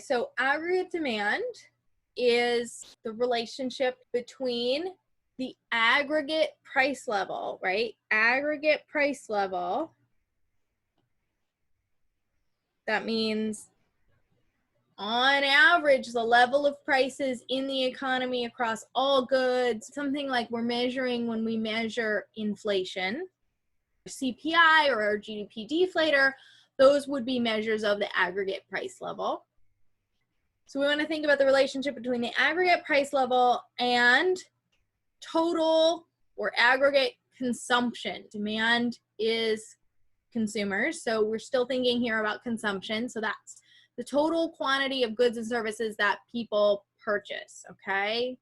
So aggregate demand is the relationship between the aggregate price level, right? Aggregate price level. That means on average, the level of prices in the economy across all goods, something like we're measuring when we measure inflation, CPI or GDP deflator, those would be measures of the aggregate price level. So we want to think about the relationship between the aggregate price level and total or aggregate consumption. Demand is consumers, so we're still thinking here about consumption. So that's the total quantity of goods and services that people purchase, okay?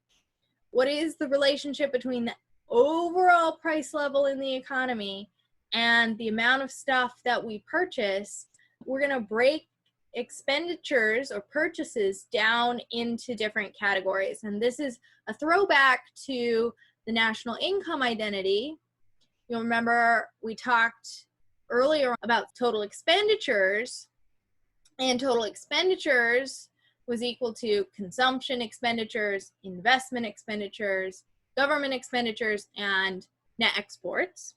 What is the relationship between the overall price level in the economy and the amount of stuff that we purchase? We're going to break expenditures or purchases down into different categories. And this is a throwback to the national income identity. You'll remember we talked earlier about total expenditures, and total expenditures was equal to consumption expenditures, investment expenditures, government expenditures, and net exports.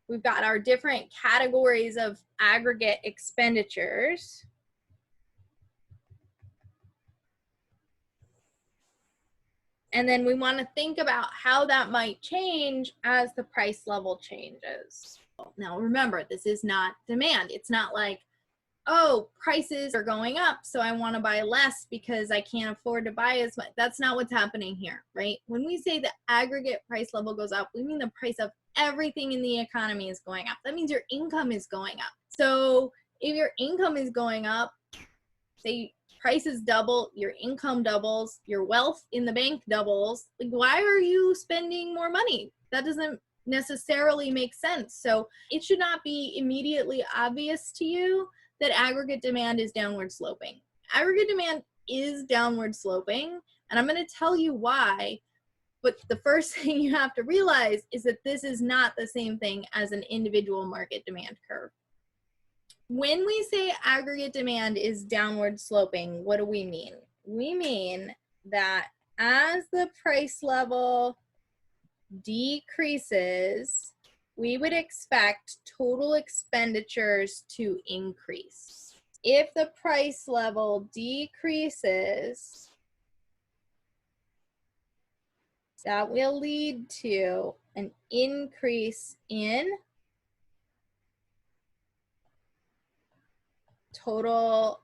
We've got our different categories of aggregate expenditures. And then we want to think about how that might change as the price level changes. Now remember, this is not demand. It's not like, oh, prices are going up, so I want to buy less because I can't afford to buy as much. That's not what's happening here, right? When we say the aggregate price level goes up, we mean the price of everything in the economy is going up. That means your income is going up. So if your income is going up, say prices double, your income doubles, your wealth in the bank doubles, like, why are you spending more money? That doesn't necessarily make sense. So it should not be immediately obvious to you that aggregate demand is downward sloping. Aggregate demand is downward sloping, and I'm going to tell you why. But the first thing you have to realize is that this is not the same thing as an individual market demand curve. When we say aggregate demand is downward sloping, what do we mean? We mean that as the price level decreases, we would expect total expenditures to increase. If the price level decreases, that will lead to an increase in total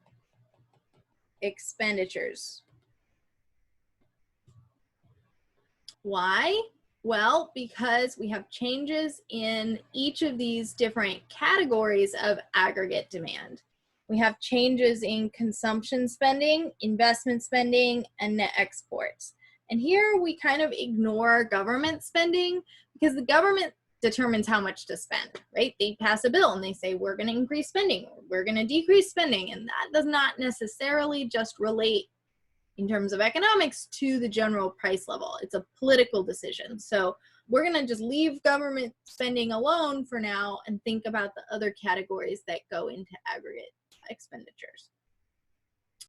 expenditures. Why? Well, because we have changes in each of these different categories of aggregate demand. We have changes in consumption spending, investment spending, and net exports. And here we kind of ignore government spending because the government determines how much to spend, right? They pass a bill and they say, we're going to increase spending, or we're going to decrease spending. And that does not necessarily just relate in terms of economics to the general price level. It's a political decision. So we're going to just leave government spending alone for now and think about the other categories that go into aggregate expenditures.